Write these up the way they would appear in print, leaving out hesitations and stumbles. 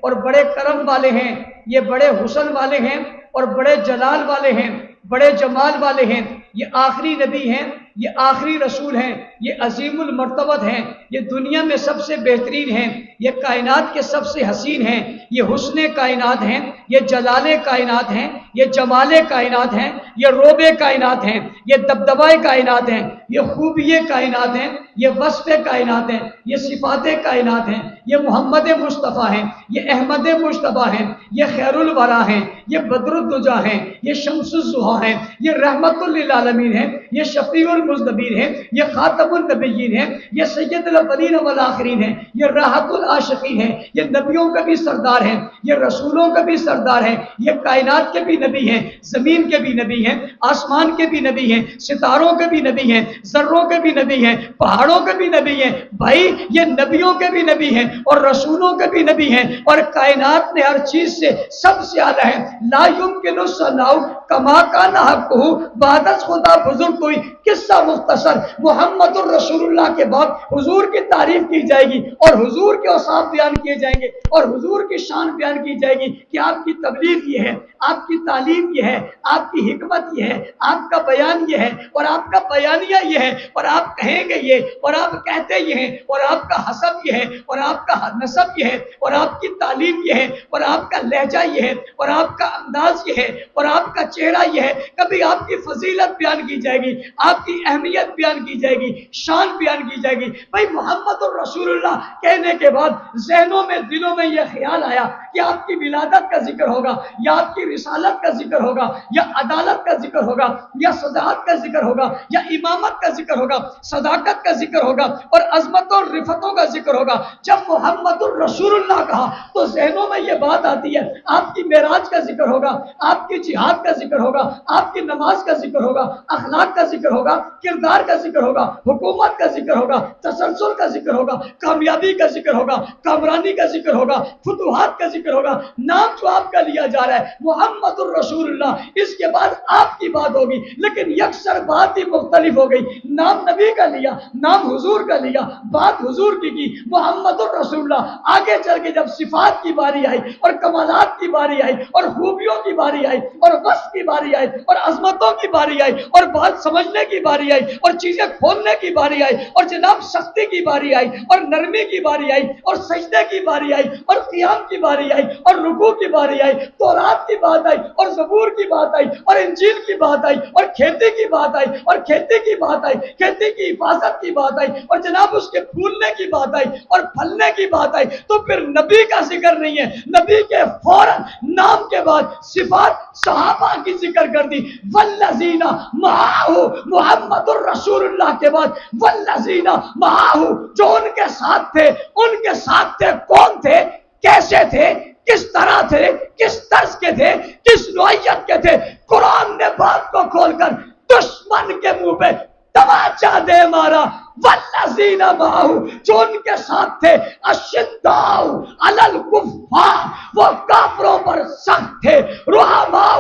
اور بڑے کرم والے ہیں، یہ بڑے حسن والے ہیں اور بڑے جلال والے ہیں، بڑے جمال والے ہیں، یہ آخری نبی ہیں، یہ آخری رسول ہیں، یہ عظیم المرتبت ہیں، یہ دنیا میں سب سے بہترین ہیں، یہ کائنات کے سب سے حسین ہیں، یہ حسن کائنات ہیں، یہ جلال کائنات ہیں، یہ جمال کائنات ہیں، یہ روب کائنات ہیں، یہ دبدبہ کائنات ہیں، یہ خوبی کائنات ہیں، یہ وصف کائنات ہیں، یہ صفات کائنات ہیں، یہ محمد مصطفیٰ ہیں، یہ احمد مجتبیٰ ہیں، یہ خیر الورا ہیں، یہ بدر الدجا ہیں، یہ شمس الضحیٰ ہیں، یہ رحمت للعالمین ہیں، یہ شفیع المذنبین ہیں، یہ خاتم النبیین ہیں، یہ سید الاولین والآخرین ہیں، یہ راحت العاشقین ہیں، یہ نبیوں کا بھی سردار ہیں، یہ رسولوں کا بھی سردار ہیں، یہ کائنات کے بھی نبی ہیں، زمین کے بھی نبی ہیں، آسمان کے بھی نبی ہیں، ستاروں کے بھی نبی ہیں، ذروں کے بھی نبی ہیں، پہاڑوں کے بھی نبی ہیں۔ بھائی یہ نبیوں کے بھی نبی ہیں اور رسولوں کے بھی نبی ہیں، اور کائنات میں ہر چیز سے سب سے اعلیٰ ہیں۔ لا یمکن الثناء کما کان حقہ بعد از خدا بزرگ کوئی قصہ مختصر، محمد الرسول اللہ کے بعد حضور کی تعریف کی جائے گی اور حضور کے اوصاف بیان کیے جائیں گے اور حضور کی شان بیان کی جائے گی کہ آپ کی تبلیغ یہ ہے، آپ کی تعلیم یہ ہے، آپ کی حکمت یہ ہے، آپ کا بیان یہ ہے اور آپ کا بیانیہ یہ ہے، اور آپ کہیں گے یہ اور آپ کہتے یہ ہیں، اور آپ کا حسب یہ ہے اور آپ کا نسب یہ ہے اور آپ کی تعلیم یہ ہے اور آپ کا لہجہ یہ ہے اور آپ کا انداز یہ ہے اور آپ کا چہرہ یہ ہے۔ کبھی آپ کی فضیلت بیان کی جائے گی، آپ کی اہمیت بیان کی جائے گی، شان بیان کی جائے گی۔ بھائی محمد الرسول اللہ کہنے کے بعد ذہنوں میں دلوں میں یہ خیال آیا کہ آپ کی ولادت کا ذکر ہوگا یا آپ کی رسالت کا ذکر ہوگا یا عدالت کا ذکر ہوگا یا صداقت کا ذکر ہوگا یا امامت کا ذکر ہوگا، صداقت کا ذکر ہوگا اور عظمتوں اور رفتوں کا ذکر ہوگا۔ جب محمد الرسول اللہ کہا تو ذہنوں میں یہ بات آتی ہے، آپ کی معراج کا ذکر ہوگا، آپ کی جہاد کا ذکر ہوگا، آپ کی نماز کا ذکر ہوگا، اخلاق کا ذکر ہوگا، کردار کا ذکر ہوگا، حکومت کا ذکر ہوگا، تسلسل کا ذکر ہوگا، کامیابی کا ذکر ہوگا، کامرانی کا ذکر ہوگا، فتوحات کا ذکر ہوگا۔ نام جو آپ کا لیا جا رہا ہے محمد الرسول اللہ، اس کے بعد آپ کی بات ہوگی، لیکن یکسر بات ہی مختلف ہو گئی۔ نام نبی کا لیا، نام حضور کا لیا، بات حضور کی محمد الرسول اللہ۔ آگے چل کے جب صفات کی باری آئی اور کمالات کی باری آئی اور خوبیوں کی باری آئی اور وصف کی باری آئی اور عظمتوں کی باری آئی اور بات سمجھنے کی باری آئی اور چیزیں کھولنے کی باری آئی اور جناب سختی کی باری آئی اور نرمی کی باری آئی اور سجدے کی باری آئی اور قیام کی باری آئی اور رکوع کی باری آئی، تورات کی بات آئی اور زبور کی بات آئی اور انجیل کی بات آئی اور کھیتی کی بات آئی اور کھیتی کی بات آئی، کھیتی کی حفاظت کی بات آئی اور جناب اس کے پھولنے کی بات آئی اور پھلنے کی بات آئی، تو پھر نبی کا ذکر نہیں ہے۔ نبی کے فوراً نام کے بعد صفات صحابہ کی ذکر کر دی۔ والذین معہ، محمد الرسول اللہ کے بعد والذین معہ، جو ان کے ساتھ تھے، ان کے ساتھ تھے کون تھے، کیسے تھے، کس طرح تھے، کس طرز کے تھے، کس نوعیت کے تھے۔ قرآن نے بات کو کھول کر دشمن کے منہ پہ تماچا دے مارا۔ والذین معہ، جو ان کے ساتھ تھے، اشداء علی الکفار، وہ کافروں پر سخت تھے، رحماء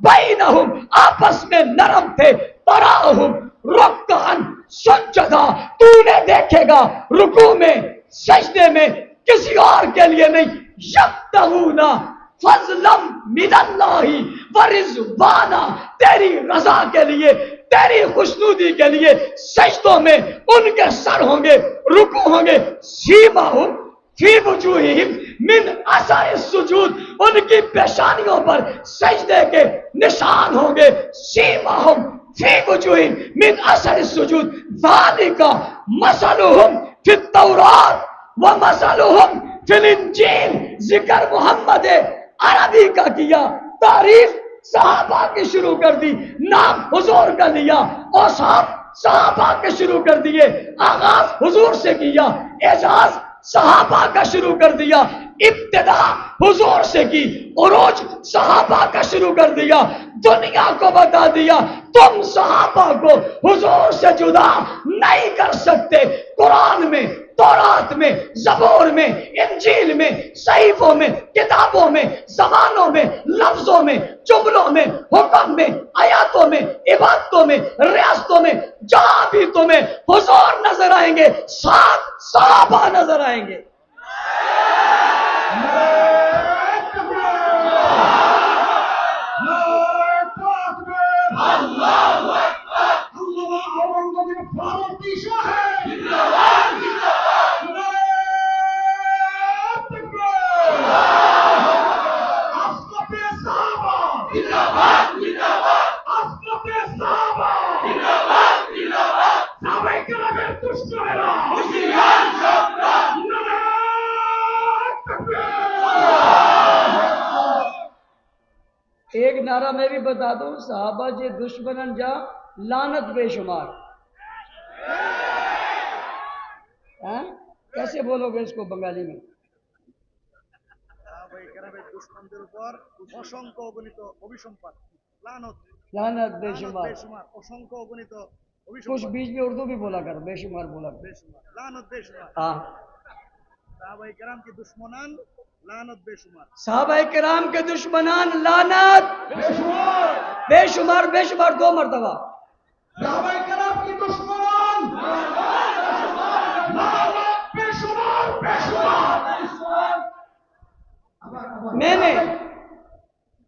بینہم، آپس میں نرم تھے، تراہم رکعا سجدا، تو نے دیکھے گا رکوع میں، سجدے میں، کسی اور کے لیے نہیں، یبتغون فضلا من اللہ ورضوانا، تیری رضا کے لیے، تیری خوشنودی کے لیے سجدوں میں ان کے سر ہوں گے، رکوع ہوں گے، سیماہم فی وجوہہم من اثر السجود، ان کی پیشانیوں پر سجدے کے نشان ہوں گے، سیماہم فی وجوہہم من اثر السجود، ذالک مثلہم فی التوراۃ ومثلہم فی الانجیل۔ ذکر محمد عربی کا کیا، تعریف صحابہ کی شروع کر دی، نام حضور کا لیا، اوصاف صحابہ کے شروع کر دیے، آغاز حضور سے کیا، اعجاز صحابہ کا شروع کر دیا، ابتدا حضور سے کی، عروج صحابہ کا شروع کر دیا، دنیا کو بتا دیا تم صحابہ کو حضور سے جدا نہیں کر سکتے۔ قرآن میں، تورات میں، زبور میں، انجیل میں، صحیفوں میں، کتابوں میں، زبانوں میں، لفظوں میں، جملوں میں، حکم میں، آیاتوں میں، عبادتوں میں، ریاستوں میں، جہاں بھی تمہیں حضور نظر آئیں گے، ساتھ صحابہ نظر آئیں گے۔ نعرہ میں بھی بتا دوں، صحابہ جے دشمنن جا لعنت بے شمار. ہاں کیسے بولو گے اس کو بنگالی میں؟ দুশমনদের উপর অসংখ্য অগণিত অভিসম্পাদ, লানত لعنت بے شمار. বেশুমার, অসংখ্য অগণিত کچھ অভিসম্পাদ, بیچ میں اردو بھی بولا کر، بے شمار بولا کر. বেশুমার, লানত বেশুমার। ہاں সাহাবায়ে کرام কি দুশমনান, লানত বেশুমার। صحابہ کرام کے دشمنان لعنت بے شمار، بے شمار 2 مرتبہ. সাহাবায়ে کرام কি দুশমনান, লানত বেশুমার, বেশুমার।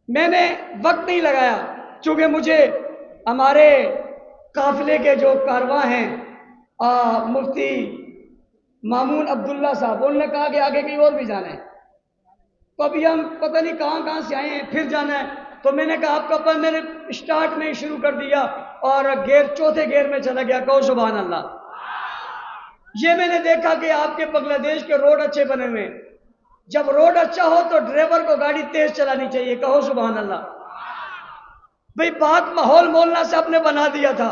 میں نے وقت نہیں لگایا، چونکہ مجھے ہمارے قافلے کے جو کارواں ہیں مفتی مامون عبداللہ صاحب، انہوں نے کہا کہ آگے کہیں اور بھی جانا ہے. تو ابھی ہم پتہ نہیں کہاں سے آئے ہیں، پھر جانا ہے. تو میں نے کہا آپ کا میں نے اسٹارٹ میں شروع کر دیا اور چوتھے گیئر میں چلا گیا. کہو سبحان اللہ. یہ میں نے دیکھا کہ آپ کے بنگلہ دیش کے روڈ اچھے بنے ہوئے ہیں. جب روڈ اچھا ہو تو ڈرائیور کو گاڑی تیز چلانی چاہیے. کہو سبحان اللہ. بھئی بات ماحول مولنا سے اپنے بنا دیا تھا،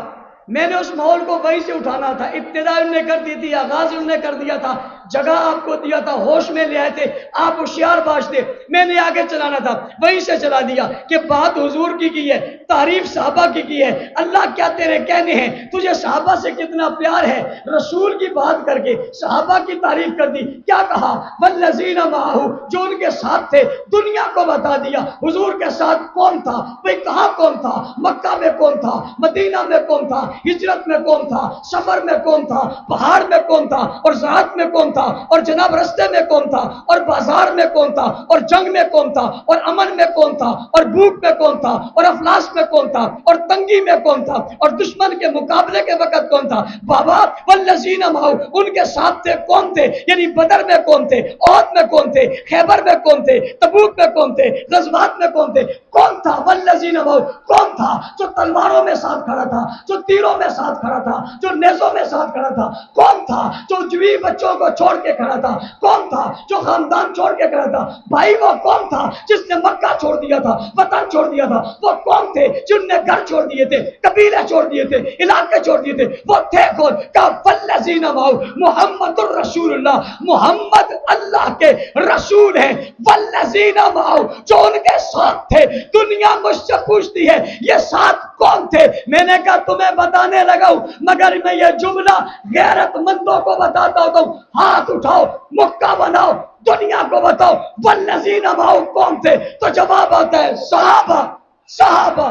میں نے اس ماحول کو وہیں سے اٹھانا تھا. ابتدا انہوں نے کر دی تھی، آغاز انہوں نے کر دیا تھا، جگہ آپ کو دیا تھا، ہوش میں لے آئے تھے، آپ ہوشیار باش تھے. میں نے آگے چلانا تھا، وہیں سے چلا دیا کہ بات حضور کی ہے، تعریف صحابہ کی ہے. اللہ کیا تیرے کہنے ہیں، تجھے صحابہ سے کتنا پیار ہے. رسول کی بات کر کے صحابہ کی تعریف کر دی. کیا کہا؟ والذین معہ، جو ان کے ساتھ تھے. دنیا کو بتا دیا حضور کے ساتھ کون تھا. بھئی کہاں کون تھا؟ مکہ میں کون تھا؟ مدینہ میں کون تھا؟ ہجرت میں کون تھا؟ سفر میں کون تھا؟ پہاڑ میں کون تھا؟ اور زراعت میں کون تھا؟ اور جناب رستے میں کون تھا؟ اور بازار میں کون تھا؟ اور جنگ میں کون تھا؟ اور امن میں کون تھا؟ اور بھوک میں کون تھا؟ اور افلاس میں کون تھا؟ اور تنگی میں کون تھا؟ اور دشمن کے مقابلے کے وقت کون تھا؟ بابا والذین معہ، ان کے ساتھ تھے کون تھے؟ یعنی بدر میں کون تھے؟ احد میں کون تھے؟ خیبر میں کون تھے؟ تبوک میں کون تھے؟ غزوات میں کون تھے؟ کون تھا؟ والذین معہ کون تھا؟ جو تلواروں میں ساتھ کھڑا تھا، جو تیروں میں ساتھ کھڑا تھا، جو نیزوں میں ساتھ کھڑا تھا. کون تھا؟ جو جوی بچوں کو چھوڑ کے کھڑا تھا. کون تھا؟ جو خاندان چھوڑ کے کھڑا تھا. بھائی وہ کون تھا جس نے مکہ چھوڑ دیا تھا، وطن چھوڑ دیا تھا؟ وہ کون تھے جن نے گھر چھوڑ دیے تھے، قبیلے چھوڑ دیے تھے، علاقے چھوڑ دیے تھے؟ وہ تھے کون؟ کہ والذین معہ محمد الرسول اللہ، محمد اللہ کے رسول ہیں. والذین معہ جو ان کے ساتھ تھے. دنیا مجھ سے پوچھتی ہے یہ ساتھ کون تھے؟ میں نے کہا تمہیں بتانے لگا ہوں، مگر میں یہ جملہ غیرت مندوں کو بتاتا ہوں. ہاتھ اٹھاؤ، مکہ بناؤ، دنیا کو بتاؤ والذین معہ کون تھے؟ تو جواب آتا ہے صحابہ، صحابہ.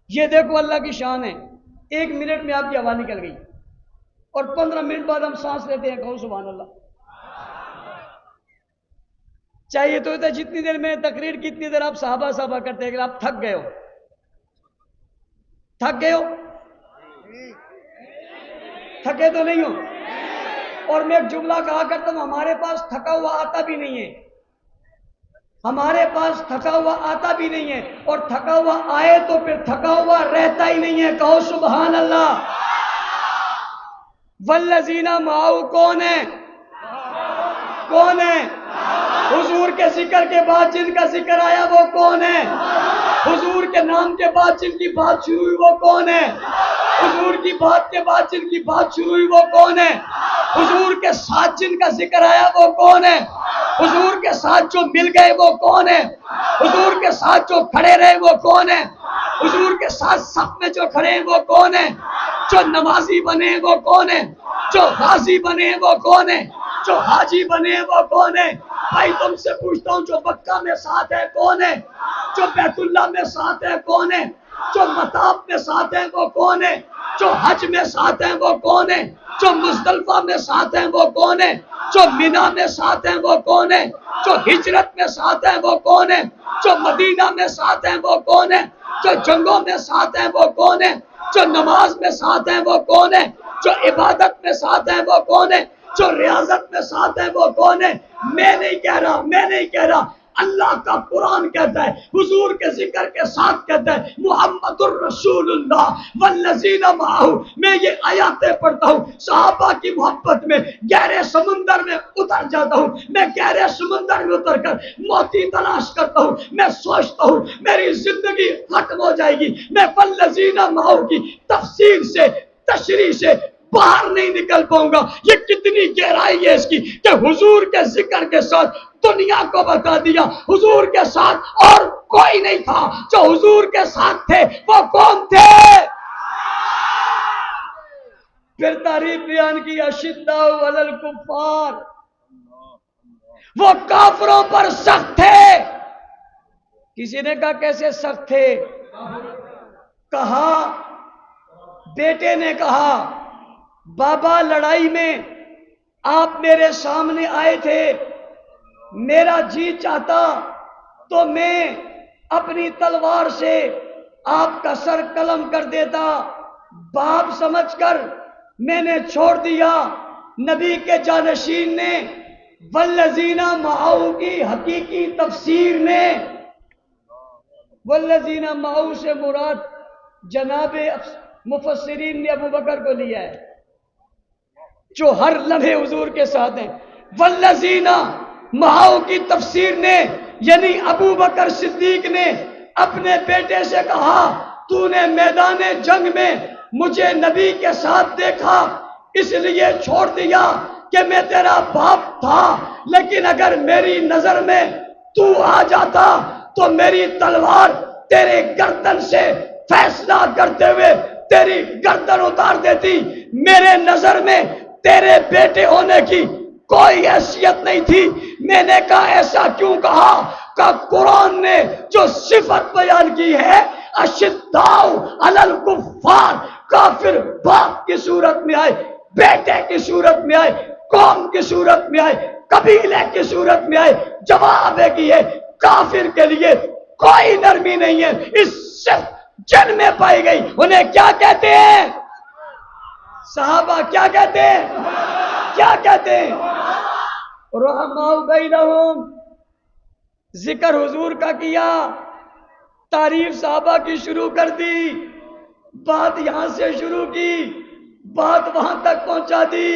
یہ دیکھو اللہ کی شان ہے. 1 منٹ میں آپ کی آواز نکل گئی اور 15 منٹ بعد ہم سانس لیتے ہیں. کہو سبحان اللہ. چاہیے تو ہوتا جتنی دیر میں تقریر کی اتنی دیر آپ صحابہ صحابہ کرتے ہیں. اگر آپ تھک گئے ہو، تھک گئے ہو، تھکے تو نہیں ہو. اور میں ایک جملہ کہا کرتا ہوں، ہمارے پاس تھکا ہوا آتا بھی نہیں ہے، ہمارے پاس تھکا ہوا آتا بھی نہیں ہے. اور تھکا ہوا آئے تو پھر تھکا ہوا رہتا ہی نہیں ہے. کہو سبحان اللہ. والذین معہ کون ہے؟ کون ہے؟ حضور کے ذکر کے بعد جن کا ذکر آیا وہ کون ہے؟ حضور کے نام کے بعد جن کی بات شروع ہوئی وہ کون ہے؟ حضور کی بات کے بعد جن کی بات شروع ہوئی وہ کون ہے؟ حضور کے ساتھ جن کا ذکر آیا وہ کون ہے؟ حضور کے ساتھ جو مل گئے وہ کون ہے؟ حضور کے ساتھ جو کھڑے رہے وہ کون ہے؟ حضور کے ساتھ صف میں جو کھڑے ہیں وہ کون ہے؟ جو نمازی بنے وہ کون ہے؟ جو غازی بنے وہ کون ہے؟ جو حاجی بنے وہ کون ہے؟ بھائی تم سے پوچھتا ہوں، جو مکہ میں ساتھ ہے کون ہے؟ جو بیت اللہ میں ساتھ ہے کون ہے؟ جو مطاف میں ساتھ ہے وہ کون ہے؟ جو حج میں ساتھ ہیں وہ کون ہے؟ جو مزدلفہ میں ساتھ ہیں وہ کون ہے؟ جو مینا میں ساتھ ہیں وہ کون ہے؟ جو ہجرت میں ساتھ ہیں وہ کون ہے؟ جو مدینہ میں ساتھ ہیں وہ کون ہے؟ جو جنگوں میں ساتھ ہیں وہ کون ہے؟ جو نماز میں ساتھ ہیں وہ کون ہے؟ جو عبادت میں ساتھ ہیں وہ کون ہے؟ جو ریاضت میں ساتھ ہیں وہ کون ہے؟ میں نہیں کہہ رہا، میں نہیں کہہ رہا، اللہ کا قرآن کہتا ہے، حضور کے ذکر کے ساتھ کہتا ہے محمد الرسول اللہ والذین معہ۔ میں یہ آیاتیں پڑھتا ہوں، صحابہ کی محبت میں گہرے سمندر میں اتر جاتا ہوں، میں گہرے سمندر میں اتر کر موتی تلاش کرتا ہوں، میں سوچتا ہوں میری زندگی ختم ہو جائے گی، میں والذین معہ کی تفسیر سے تشریح سے باہر نہیں نکل پاؤں گا۔ یہ کتنی گہرائی ہے اس کی کہ حضور کے ذکر کے ساتھ دنیا کو بتا دیا حضور کے ساتھ اور کوئی نہیں تھا، جو حضور کے ساتھ تھے وہ کون تھے؟ پھر تعریف بیان کی اشداء علی الکفار، وہ کافروں پر سخت تھے۔ کسی نے کہا کیسے سخت تھے؟ کہا، بیٹے نے کہا بابا لڑائی میں آپ میرے سامنے آئے تھے، میرا جی چاہتا تو میں اپنی تلوار سے آپ کا سر قلم کر دیتا، باپ سمجھ کر میں نے چھوڑ دیا۔ نبی کے جانشین نے والذین معہ کی حقیقی تفسیر میں والذین معہ سے مراد جناب مفسرین نے ابو بکر کو لیا ہے جو ہر لمحے حضور کے ساتھ ہیں۔ والذین معہ کی تفسیر نے یعنی ابو بکر صدیق نے اپنے بیٹے سے کہا تو نے میدان جنگ میں مجھے نبی کے ساتھ دیکھا اس لیے چھوڑ دیا کہ میں تیرا باپ تھا، لیکن اگر میری نظر میں تو آ جاتا تو میری تلوار تیرے گردن سے فیصلہ کرتے ہوئے تیری گردن اتار دیتی۔ میرے نظر میں تیرے بیٹے ہونے کی کوئی حیثیت نہیں تھی۔ میں نے کہا ایسا کیوں کہا؟ کہ قرآن نے جو صفت بیان کی ہے اشداء علی الکفار، کافر باپ کی صورت میں آئے، بیٹے کی صورت میں آئے، قوم کی صورت میں آئے، قبیلے کی صورت میں آئے، جواب ہے کہ یہ کافر کے لیے کوئی نرمی نہیں ہے، اس صرف جن میں پائی گئی۔ انہیں کیا کہتے ہیں؟ صحابہ کیا کہتے ہیں؟ کیا کہتے ہیں؟ رحماء بینہم۔ ذکر حضور کا کیا، تعریف صحابہ کی شروع کر دی، بات یہاں سے شروع کی، بات وہاں تک پہنچا دی۔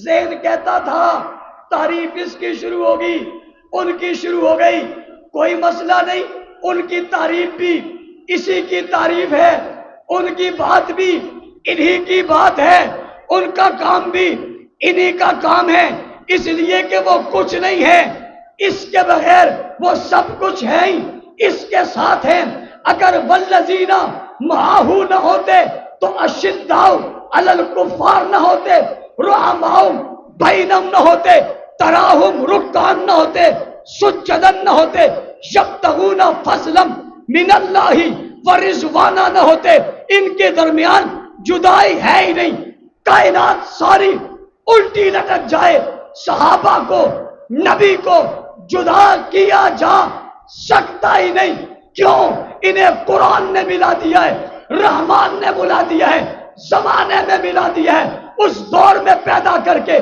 ذہن کہتا تھا تعریف اس کی شروع ہوگی، ان کی شروع ہو گئی، کوئی مسئلہ نہیں، ان کی تعریف بھی اسی کی تعریف ہے، ان کی بات بھی انہی کی بات ہے، ان کا کام بھی انہی کا کام ہے، اس لیے کہ وہ کچھ نہیں ہے، اس کے بغیر وہ سب کچھ ہے ہی، اس کے ساتھ ہیں۔ اگر والذین معہ نہ ہوتے تو اشداء علی الکفار نہ ہوتے، رحماء بینہم نہ ہوتے، تراہم رکعان نہ ہوتے، سجدن نہ ہوتے، یبتغون فضلا من اللہ ورضوانا نہ ہوتے، ان کے درمیان جدائی ہے ہی نہیں، کائنات ساری الٹی لٹک جائے، صحابہ کو نبی کو جدا کیا جا سکتا ہی نہیں۔ کیوں؟ انہیں قرآن نے ملا دیا ہے، رحمان نے بلا دیا ہے، زمانے میں ملا دیا ہے، اس دور میں پیدا کر کے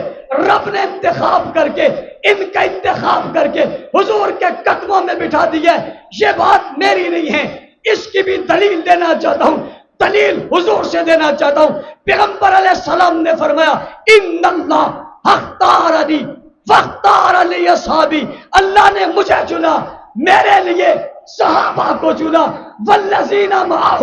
رب نے انتخاب کر کے ان کا انتخاب کر کے حضور کے قدموں میں بٹھا دیا ہے۔ یہ بات میری نہیں ہے، اس کی بھی دلیل دینا چاہتا ہوں، دلیل حضور سے دینا چاہتا ہوں۔ پیغمبر علیہ السلام نے فرمایا ان اللہ اختارنی واختار لی اصحابی، اللہ نے مجھے چنا، میرے لیے صحابہ کو چنا۔ والذین معہ،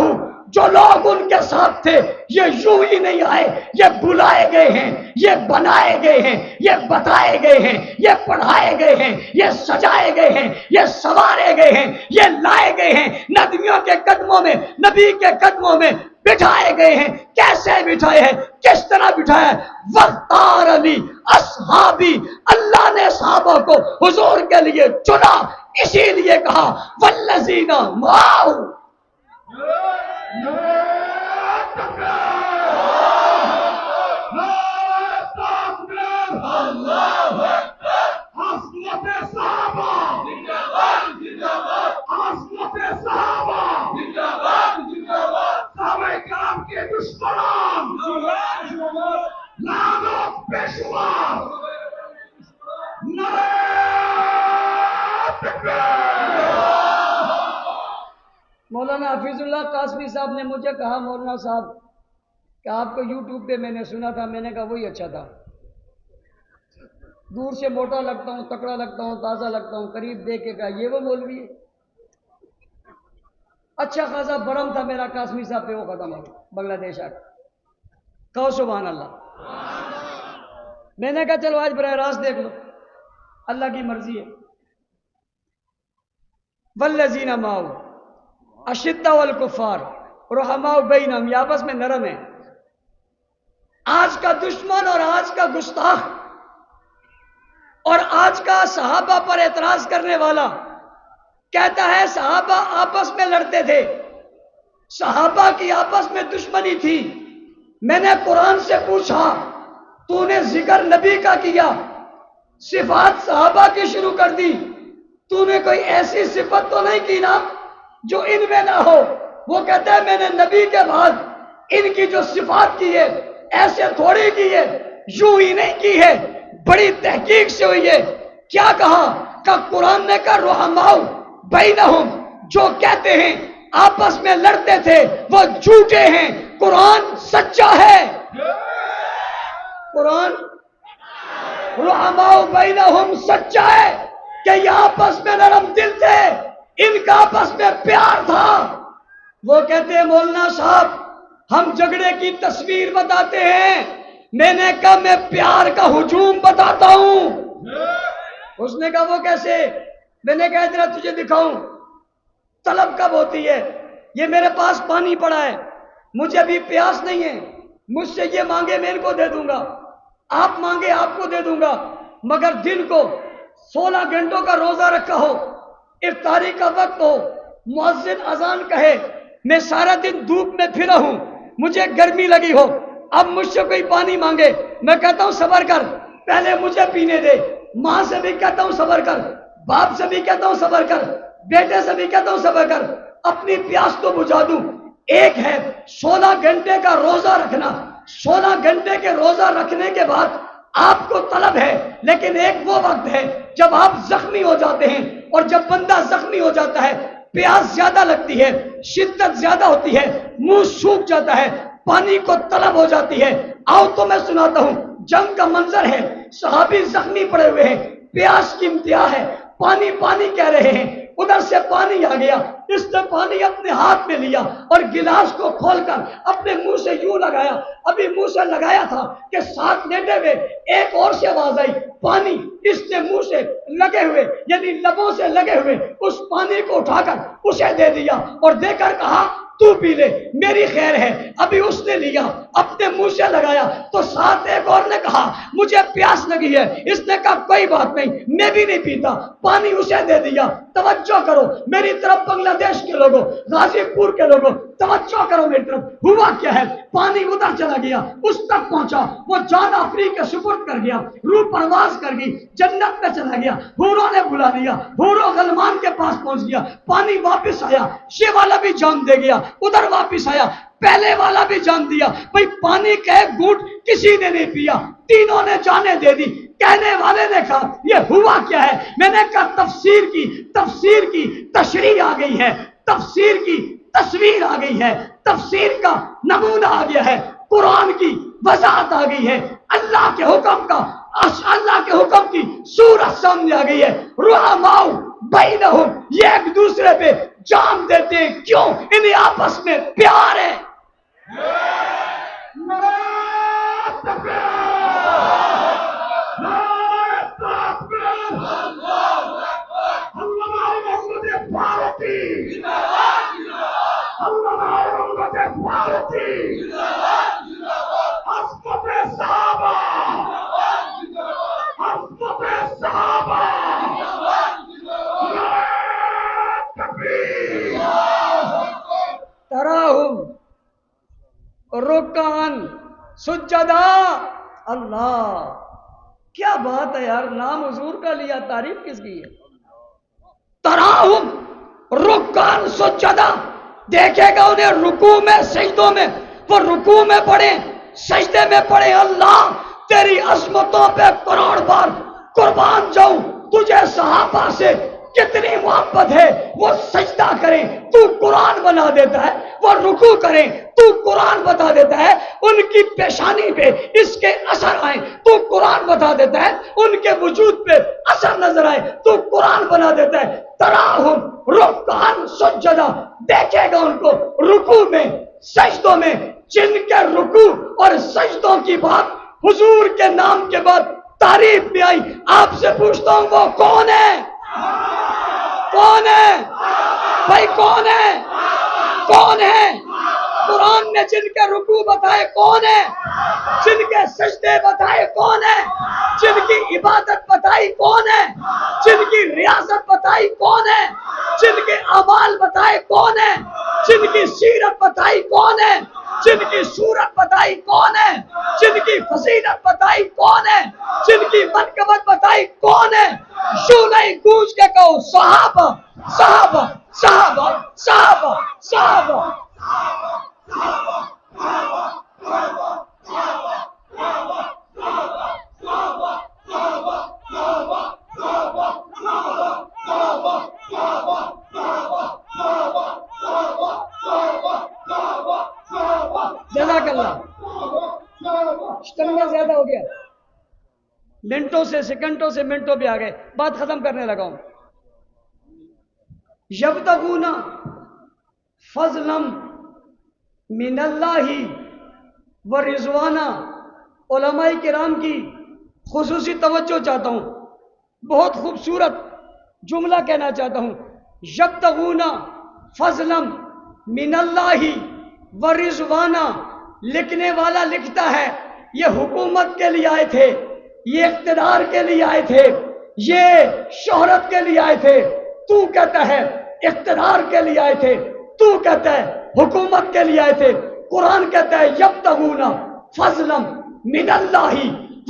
جو لوگ ان کے ساتھ تھے یہ یوں ہی نہیں آئے، یہ بلائے گئے ہیں، یہ بنائے گئے ہیں، یہ بتائے گئے ہیں، یہ پڑھائے گئے ہیں، یہ سجائے گئے ہیں، یہ سوارے گئے ہیں، یہ لائے گئے ہیں، نبیوں کے قدموں میں، نبی کے قدموں میں بٹھائے گئے ہیں۔ کیسے بٹھائے ہیں؟ کس طرح بٹھایا ہے؟ وختار علی اصحابی، اللہ نے صحابہ کو حضور کے لیے چنا، اسی لیے کہا والذین معہ۔ پیشوا مولانا حفیظ اللہ قاسمی صاحب نے مجھے کہا مولانا صاحب کہ آپ کو یوٹیوب پہ میں نے سنا تھا. میں نے کہا وہی اچھا تھا. دور سے موٹا لگتا ہوں, تکڑا لگتا ہوں, تازہ لگتا ہوں, قریب دیکھ کے کہا یہ وہ مولوی ہے. اچھا خاصا برم تھا میرا قاسمی صاحب پہ, وہ ختم ہو بنگلہ دیش آ کر. کہو سبحان اللہ. میں نے کہا چلو آج براہ راست دیکھ لو, اللہ کی مرضی ہے. والذین معہ اشداء علی الکفار رحماء بینہم, یہ آپس میں نرم ہے. آج کا دشمن اور آج کا گستاخ اور آج کا صحابہ پر اعتراض کرنے والا کہتا ہے صحابہ آپس میں لڑتے تھے, صحابہ کی آپس میں دشمنی تھی. میں نے قرآن سے پوچھا تو نے ذکر نبی کا کیا, صفات صحابہ کی شروع کر دی, تو نے کوئی ایسی صفت تو نہیں کی نا جو ان میں نہ ہو. وہ کہتا ہے میں نے نبی کے بعد ان کی جو صفات کی ہے ایسے تھوڑی کی ہے, یوں ہی نہیں کی ہے, بڑی تحقیق سے ہوئی ہے. کیا کہا کہ قرآن نے کہا رحماء بینہم, جو کہتے ہیں آپس میں لڑتے تھے وہ جھوٹے ہیں, قرآن سچا ہے. قرآن رحماء بینہم سچا ہے کہ یہ آپس میں نرم دل تھے, ان کا آپس میں پیار تھا. وہ کہتے ہیں مولانا صاحب ہم جھگڑے کی تصویر بتاتے ہیں. میں نے کہا میں پیار کا ہجوم بتاتا ہوں. اس نے کہا وہ کیسے؟ میں نے کہا ذرا تجھے دکھاؤں. طلب کب ہوتی ہے؟ یہ میرے پاس پانی پڑا ہے, مجھے ابھی پیاس نہیں ہے, مجھ سے یہ مانگے میں ان کو دے دوں گا, آپ مانگے آپ کو دے دوں گا. مگر دن کو 16 گھنٹوں کا روزہ رکھا ہو, افطاری کا وقت ہو, مؤذن اذان کہے, میں سارا دن دھوپ میں پھرا ہوں, مجھے گرمی لگی ہو, اب مجھ سے کوئی پانی مانگے, میں کہتا ہوں صبر کر, پہلے مجھے پینے دے. ماں سے بھی کہتا ہوں صبر کر, باپ سے بھی کہتا ہوں صبر کر, بیٹے سے بھی کہتا ہوں صبر کر, اپنی پیاس تو بجھا دوں. ایک ہے 16 گھنٹے کا روزہ رکھنا, 16 گھنٹے کے روزہ رکھنے کے بعد آپ کو طلب ہے, لیکن ایک وہ وقت ہے جب آپ زخمی ہو جاتے ہیں, اور جب بندہ زخمی ہو جاتا ہے پیاس زیادہ لگتی ہے, شدت زیادہ ہوتی ہے, منہ سوکھ جاتا ہے, پانی کو طلب ہو جاتی ہے. آؤ تو میں سناتا ہوں, جنگ کا منظر ہے, صحابی زخمی پڑے ہوئے ہیں, پیاس کی انتہا ہے, پانی پانی کہہ رہے ہیں. ادھر سے پانی آ گیا, اس نے پانی اپنے ہاتھ میں لیا اور گلاس کو کھول کر اپنے منہ سے یوں لگایا. ابھی منہ سے لگایا تھا کہ ساتھ لیٹے ہوئے ایک اور سے آواز آئی, پانی. اس نے منہ سے لگے ہوئے یعنی لبوں سے لگے ہوئے اس پانی کو اٹھا کر اسے دے دیا اور دے کر کہا تو پی لے, میری خیر ہے. ابھی اس نے لیا, اپنے منہ سے لگایا تو ساتھ ایک اور نے کہا مجھے پیاس لگی ہے. اس نے کہا کوئی بات نہیں, میں بھی نہیں پیتا, پانی اسے دے دیا. توجہ کرو میری طرف, بنگلہ دیش کے لوگوں, غازی پور کے لوگوں, توجہ کرو میری طرف. ہوا کیا ہے, پانی ادھر چلا گیا, اس تک پہنچا, وہ جان آفری کے سپرد کر گیا, روح پرواز کر گئی, جنت میں چلا گیا, حوروں نے بلا دیا, حوروں غلمان کے پاس پہنچ گیا. پانی واپس آیا, یہ والا بھی جان دے گیا, ادھر واپس آیا, پہلے والا بھی جان دیا. بھئی پانی کا ایک گھونٹ کسی نے نہیں پیا, تینوں نے جانیں دے دی. کہنے والے نے کہا یہ ہوا کیا ہے؟ میں نے کہا تفسیر کی تشریح آ گئی ہے, تفسیر کی تصویر آ گئی ہے, تفسیر کا نمونہ آ گیا ہے, قرآن کی وضاحت آ گئی ہے, اللہ کے حکم کی صورت سامنے آ گئی ہے. رحماء بینہم, یہ ایک دوسرے پہ جان دیتے ہیں. کیوں؟ انہیں آپس میں پیار ہے. تراہم رکعن سجدہ. اللہ کیا بات ہے یار, نام حضور کا لیا, تعریف کس کی ہے؟ تراہم رکعن سجدہ, دیکھے گا انہیں رکوع میں, سجدوں میں. وہ رکوع میں پڑھے, سجدے میں پڑھے. اللہ تیری عظمتوں پہ کروڑ بار قربان جاؤں, تجھے صحابہ سے کتنی محبت ہے، وہ سجدہ کریں تو قرآن بنا دیتا ہے، وہ رکوع کریں تو قرآن بتا دیتا ہے، ان کی پیشانی پہ اس کے اثر آئیں تو قرآن بتا دیتا ہے، ان کے وجود پہ اثر نظر آئے تو قرآن بنا دیتا ہے۔ تراہم رکعن سجدہ، دیکھے گا ان کو رکوع میں، سجدوں میں، جن کے رکوع اور سجدوں کی بات حضور کے نام کے بعد تعریف بھی آئی۔ آپ سے پوچھتا ہوں وہ کون ہے؟ کون ہے بھائی؟ کون ہے؟ کون ہے؟ قرآن نے جن کے رکوع بتائے کون ہے؟ جن کے سجدے بتائے کون ہے؟ جن کی عبادت بتائی کون ہے؟ جن کی ریاست بتائی کون ہے؟ جن کے اعمال بتائے کون ہے؟ جن کی سیرت بتائی کون ہے؟ جن کی صورت بتائی کون ہے؟ جن کی فضیلت بتائی کون ہے؟ جن کی منقبت بتائی کون ہے؟ یوں نہیں گونج کے کہو صحابہ صحابہ صحابہ صحابہ صحابہ۔ جزاک اللہ۔ اشتمنا زیادہ ہو گیا، منٹوں سے سیکنڈوں سے منٹوں پہ آ گئے، بات ختم کرنے لگا ہوں۔ یبتغون فضلا من اللہ ورضوانا، علماء کرام کی خصوصی توجہ چاہتا ہوں، بہت خوبصورت جملہ کہنا چاہتا ہوں۔ یبتغون فضلا من اللہ ورضوانا، لکھنے والا لکھتا ہے یہ حکومت کے لیے آئے تھے، یہ اقتدار کے لیے آئے تھے، یہ شہرت کے لیے آئے تھے۔ تو کہتا ہے اقتدار کے لیے آئے تھے، تو کہتا ہے حکومت کے لیے آئے تھے۔ قرآن کہتا ہے یبتغون فضلا من اللہ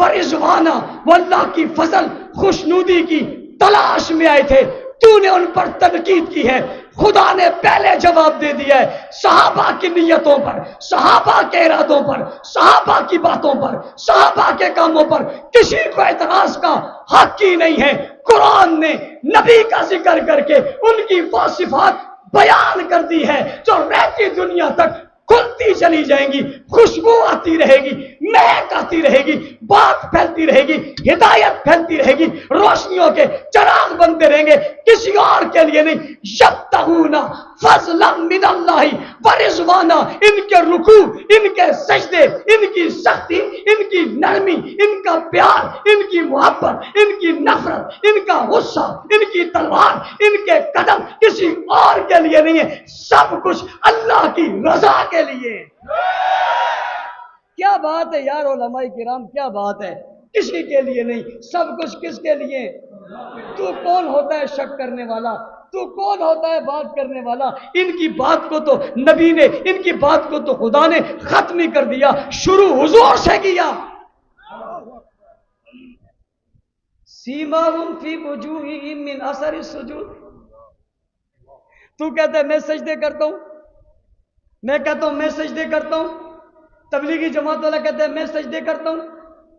ورضوانا، وہ اللہ کی فضل خوشنودی کی تلاش میں آئے تھے۔ تو نے ان پر تنقید کی ہے، خدا نے پہلے جواب دے دیا ہے۔ صحابہ کی نیتوں پر، صحابہ کے ارادوں پر، صحابہ کی باتوں پر، صحابہ کے کاموں پر کسی کو اعتراض کا حق ہی نہیں ہے۔ قرآن نے نبی کا ذکر کر کے ان کی وہ صفات بیان کر دی ہے جو رہتی دنیا تک کھلتی چلی جائیں گی، خوشبو آتی رہے گی، مہک آتی رہے گی، بات پھیلتی رہے گی، ہدایت پھیلتی رہے گی، روشنیوں کے چراغ بنتے رہیں گے، کسی اور کے لیے نہیں۔ یبتغون فضلا من اللہ ورضوانا، ان کے رکوع، ان کے سجدے، ان کی سختی، ان کی نرمی، ان کا پیار، ان کی محبت، ان کی نفرت، ان کا غصہ، ان کی تلوار، ان کے قدم کسی اور کے لیے نہیں ہے، سب کچھ اللہ کی رضا کے لیے۔ کیا بات ہے یار علماء کرام، کیا بات ہے، کسی کے لیے نہیں، سب کچھ کس کے لیے؟ تو کون ہوتا ہے شک کرنے والا؟ تو کون ہوتا ہے بات کرنے والا؟ ان کی بات کو تو نبی نے، ان کی بات کو تو خدا نے ختم ہی کر دیا، شروع حضور سے کیا۔ سیماہم فی وجوہہم من اثر السجود۔ تو کہتا ہے میں سجدے کرتا ہوں، میں کہتا ہوں میں سجدے کرتا ہوں، تبلیغی جماعت والا کہتا ہے میں سجدے کرتا ہوں،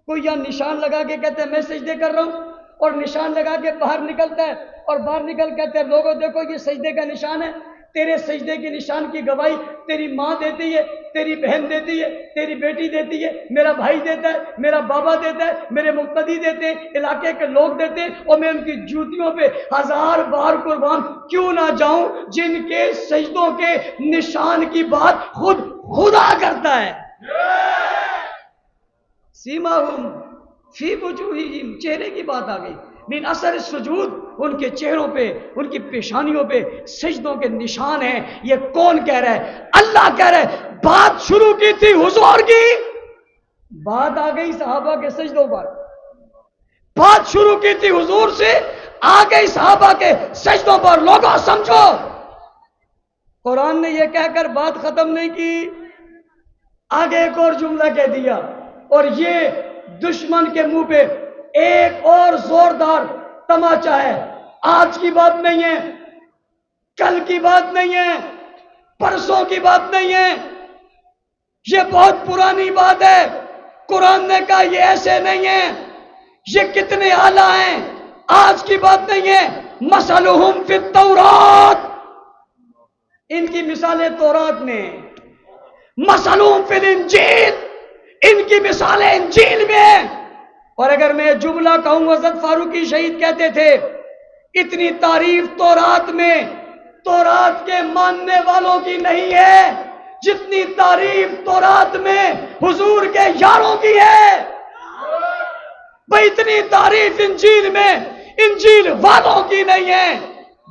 کوئی یہاں نشان لگا کے کہتا ہے میں سجدے کر رہا ہوں، اور نشان لگا کے باہر نکلتا ہے، اور باہر نکل کہتے ہیں لوگوں دیکھو یہ سجدے کا نشان ہے۔ تیرے سجدے کے نشان کی گواہی تیری ماں دیتی ہے، تیری بہن دیتی ہے، تیری بیٹی دیتی ہے، میرا بھائی دیتا ہے، میرا بابا دیتا ہے، میرے مقتدی دیتے ہیں، علاقے کے لوگ دیتے ہیں، اور میں ان کی جوتیوں پہ 1000 بار قربان کیوں نہ جاؤں جن کے سجدوں کے نشان کی بات خود خدا کرتا ہے۔ سیماہم فی وجوہہم، چہرے کی بات آ گئی، من اثر السجود، ان کے چہروں پہ، ان کی پیشانیوں پہ سجدوں کے نشان ہیں۔ یہ کون کہہ رہا ہے؟ اللہ کہہ رہا ہے۔ بات شروع کی تھی حضور کی، بات آ گئی صحابہ کے سجدوں پر، بات شروع کی تھی حضور سے، آ گئی صحابہ کے سجدوں پر۔ لوگوں سمجھو، قرآن نے یہ کہہ کر بات ختم نہیں کی، آگے ایک اور جملہ کہہ دیا، اور یہ دشمن کے منہ پہ ایک اور زوردار تماچا ہے۔ آج کی بات نہیں ہے، کل کی بات نہیں ہے، پرسوں کی بات نہیں ہے، یہ بہت پرانی بات ہے۔ قرآن نے کہا یہ ایسے نہیں ہے، یہ کتنے اعلیٰ ہیں، آج کی بات نہیں ہے، مثلہم فی التورات، ان کی مثالیں تورات میں، مثلہم فی الانجیل، ان کی مثالیں انجیل میں۔ اور اگر میں جملہ کہوں، حضرت فاروقی شہید کہتے تھے اتنی تعریف تورات میں تورات کے ماننے والوں کی نہیں ہے جتنی تعریف تورات میں حضور کے یاروں کی ہے۔ بھئی اتنی تعریف انجیل میں انجیل والوں کی نہیں ہے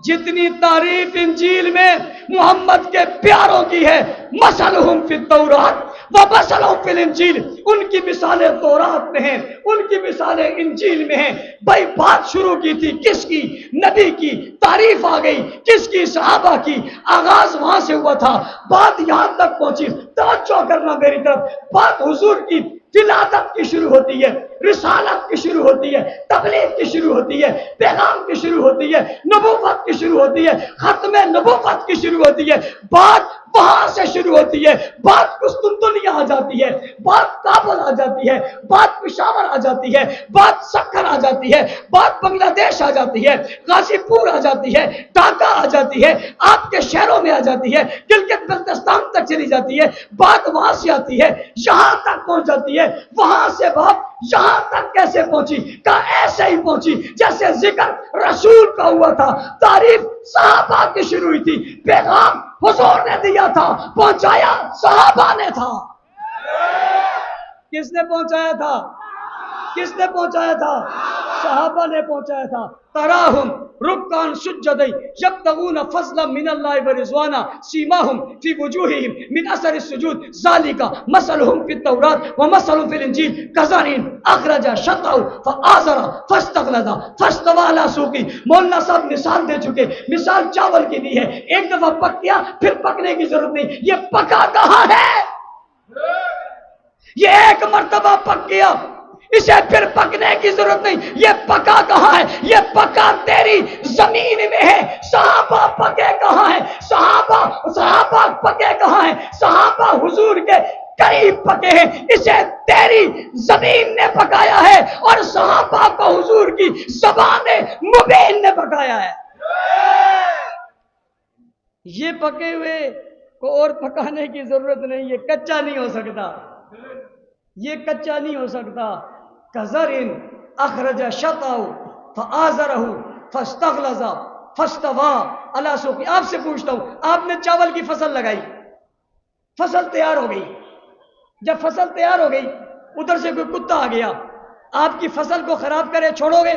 جتنی تعریف انجیل میں محمد کے پیاروں کی ہے۔ مثلہم فی التورات ومثلہم فی الانجیل، ان کی مثالیں تورات میں ہیں، ان کی مثالیں انجیل میں ہیں۔ بھائی بات شروع کی تھی کس کی؟ نبی کی، تعریف آ گئی کس کی؟ صحابہ کی، آغاز وہاں سے ہوا تھا، بات یہاں تک پہنچی۔ توجہ کرنا میری طرف، بات حضور کی ولادت کی شروع ہوتی ہے، رسالت کی شروع ہوتی ہے، تبلیغ کی شروع ہوتی ہے، پیغام کی شروع ہوتی ہے، نبوت کی شروع ہوتی ہے، ختم نبوت کی شروع ہوتی ہے۔ بات وہاں سے شروع ہوتی ہے، بات قسطنطنیہ آ جاتی ہے، بات کابل آ جاتی ہے، بات پشاور آ جاتی ہے، بات سکر آ جاتی ہے، بات بنگلہ دیش آ جاتی ہے، غازی پور آ جاتی ہے، ڈھاکہ آ جاتی ہے، آپ کے شہروں میں آ جاتی ہے، گلگت بلتستان تک چلی جاتی ہے۔ بات وہاں سے آتی ہے، یہاں تک پہنچ جاتی ہے۔ وہاں سے بات یہاں تک کیسے پہنچی؟ کہا ایسے ہی پہنچی جیسے ذکر رسول کا ہوا تھا، تعریف صحابہ کی شروع ہوئی تھی، پیغام حضور نے دیا تھا، پہنچایا صحابہ نے تھا۔ کس نے پہنچایا تھا؟ کس نے پہنچایا تھا؟ صحابہ نے پہنچایا تھا۔ تراہم رکعن سجدی یبتغون فضلا من اللہ ورضوانا سیماہم فی وجوہہم من اثر السجود ذالک مثلہم فی التوراۃ ومثلہم فی الانجیل کزرع اخرج شطأہ فآزرہ فاستغلظ فاستوی علی سوقہ۔ مولانا صاحب مثال دے چکے، مثال چاول کی دی ہے، ایک دفعہ پک گیا پھر پکنے کی ضرورت نہیں۔ یہ پکا کہاں ہے؟ یہ ایک مرتبہ پک گیا، اسے پھر پکنے کی ضرورت نہیں۔ یہ پکا کہاں ہے؟ یہ پکا تیری زمین میں ہے۔ صحابہ پکے کہاں ہیں؟ صحابہ پکے کہاں ہیں؟ صحابہ حضور کے قریب پکے ہیں، اسے تیری زمین نے پکایا ہے، اور صحابہ کو حضور کی زبان مبین نے پکایا ہے۔ یہ پکے ہوئے کو اور پکانے کی ضرورت نہیں، یہ کچا نہیں ہو سکتا، یہ کچا نہیں ہو سکتا۔ کزرع اخرج شطأہ فآزرہ فاستغلظ فاستوی علی سوقہ۔ آپ سے پوچھتا ہوں، آپ نے چاول کی فصل لگائی، فصل تیار ہو گئی، جب فصل تیار ہو گئی ادھر سے کوئی کتا آ گیا، آپ کی فصل کو خراب کرے چھوڑو گے؟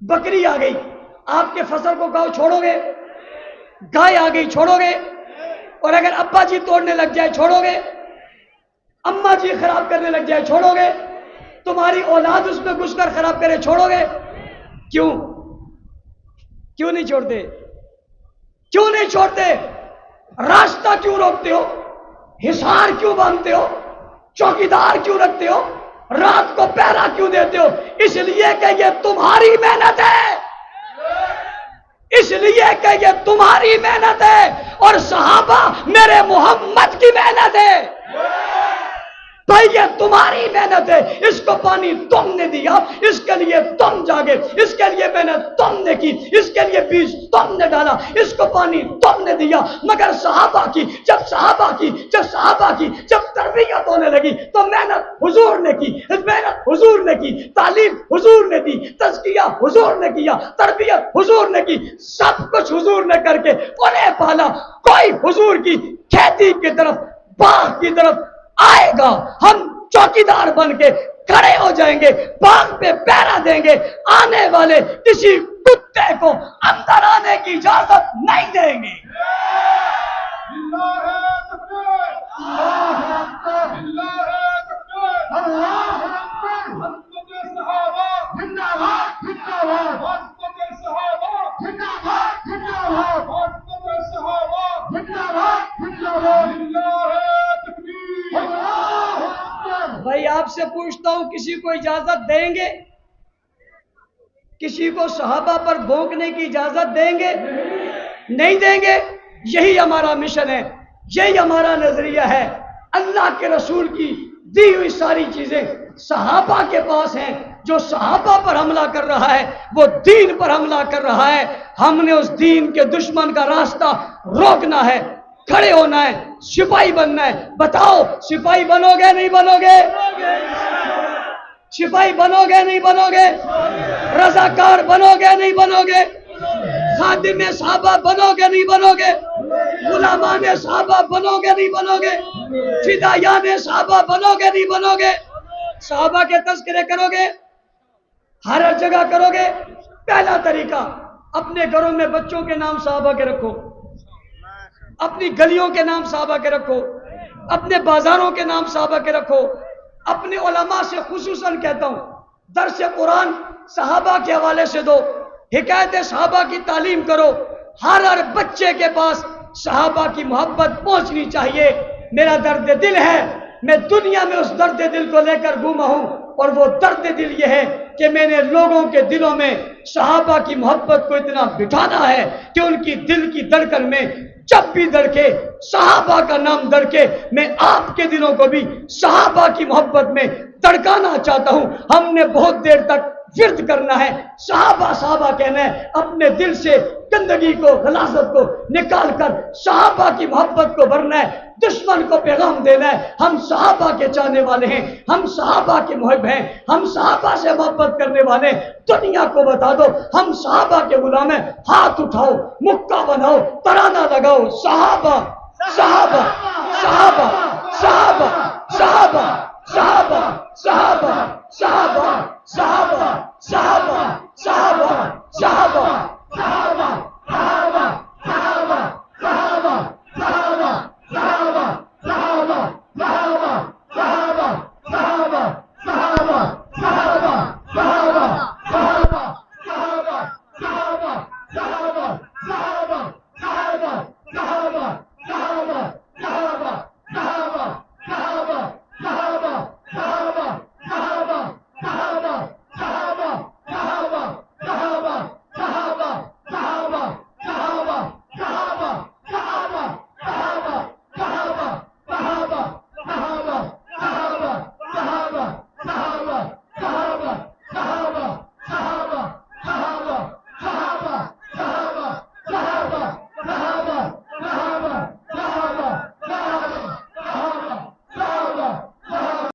بکری آ گئی، آپ کے فصل کو گاؤ چھوڑو گے؟ گائے آ گئی چھوڑو گے؟ اور اگر ابا جی توڑنے لگ جائے چھوڑو گے؟ اماں جی خراب کرنے لگ جائے چھوڑو گے؟ تمہاری اولاد اس میں گھس کر خراب کرے چھوڑو گے؟ کیوں نہیں چھوڑتے؟ کیوں نہیں چھوڑتے؟ راستہ کیوں روکتے ہو؟ حصار کیوں باندھتے ہو؟ چوکیدار کیوں رکھتے ہو؟ رات کو پہرا کیوں دیتے ہو؟ اس لیے کہ یہ تمہاری محنت ہے، اس لیے کہ یہ تمہاری محنت ہے، اور صحابہ میرے محمد کی محنت ہے۔ بھائی یہ تمہاری محنت ہے، اس کو پانی تم نے دیا، اس کے لیے تم جاگے، اس کے لیے محنت تم نے کی، اس کے لیے بیج تم نے ڈالا، اس کو پانی تم نے دیا۔ مگر صحابہ کی جب تربیت ہونے لگی تو محنت حضور نے کی، محنت حضور نے کی، تعلیم حضور نے دی، تزکیہ حضور نے کیا، تربیت حضور نے کی، سب کچھ حضور نے کر کے انہیں پالا۔ کوئی حضور کی کھیتی کی طرف، باغ کی طرف آئے گا، ہم چوکیدار بن کے کھڑے ہو جائیں گے، باغ پہ پہرا دیں گے، آنے والے کسی کتے کو اندر آنے کی اجازت نہیں دیں گے۔ بھائی آپ سے پوچھتا ہوں، کسی کو اجازت دیں گے؟ کسی کو صحابہ پر بھونکنے کی اجازت دیں گے؟ نہیں دیں گے۔ یہی ہمارا مشن ہے، یہی ہمارا نظریہ ہے۔ اللہ کے رسول کی دی ہوئی ساری چیزیں صحابہ کے پاس ہیں. جو صحابہ پر حملہ کر رہا ہے وہ دین پر حملہ کر رہا ہے. ہم نے اس دین کے دشمن کا راستہ روکنا ہے، کھڑے ہونا ہے، سپاہی بننا ہے. بتاؤ سپاہی بنو گے نہیں بنو گے؟ سپاہی بنو گے نہیں بنو گے؟ رضاکار بنو گے نہیں بنو گے؟ خادم صحابہ بنو گے نہیں بنو گے؟ غلامان صحابہ بنو گے نہیں بنو گے؟ فدایان صحابہ بنو گے نہیں بنو گے؟ صحابہ کے تذکرے کرو گے، ہر جگہ کرو گے. پہلا طریقہ، اپنے گھروں میں بچوں کے نام صحابہ کے رکھو، اپنی گلیوں کے نام صحابہ کے رکھو، اپنے بازاروں کے نام صحابہ کے رکھو. اپنے علماء سے خصوصاً کہتا ہوں، درس قرآن صحابہ کے حوالے سے دو، حکایت صحابہ کی تعلیم کرو. ہر بچے کے پاس صحابہ کی محبت پہنچنی چاہیے. میرا درد دل ہے، میں دنیا میں اس درد دل کو لے کر گھوما ہوں، اور وہ درد دل یہ ہے کہ میں نے لوگوں کے دلوں میں صحابہ کی محبت کو اتنا بٹھانا ہے کہ ان کی دل کی دھڑکن میں جب بھی دھڑکے صحابہ کا نام دھڑکے. میں آپ کے دلوں کو بھی صحابہ کی محبت میں دھڑکانا چاہتا ہوں. ہم نے بہت دیر تک ورد کرنا ہے، صحابہ صحابہ کہنا ہے، اپنے دل سے گندگی کو، غلاظت کو نکال کر صحابہ کی محبت کو بھرنا ہے. دشمن کو پیغام دینا ہے، ہم صحابہ کے چاہنے والے ہیں، ہم صحابہ کے محب ہیں، ہم صحابہ سے محبت کرنے والے ہیں. دنیا کو بتا دو ہم صحابہ کے غلام ہیں. ہاتھ اٹھاؤ، مکہ بناؤ، ترانہ لگاؤ، صحابہ صحابہ صحابہ صحابہ صحابہ صحابہ صحابہ صحابہ صحابہ.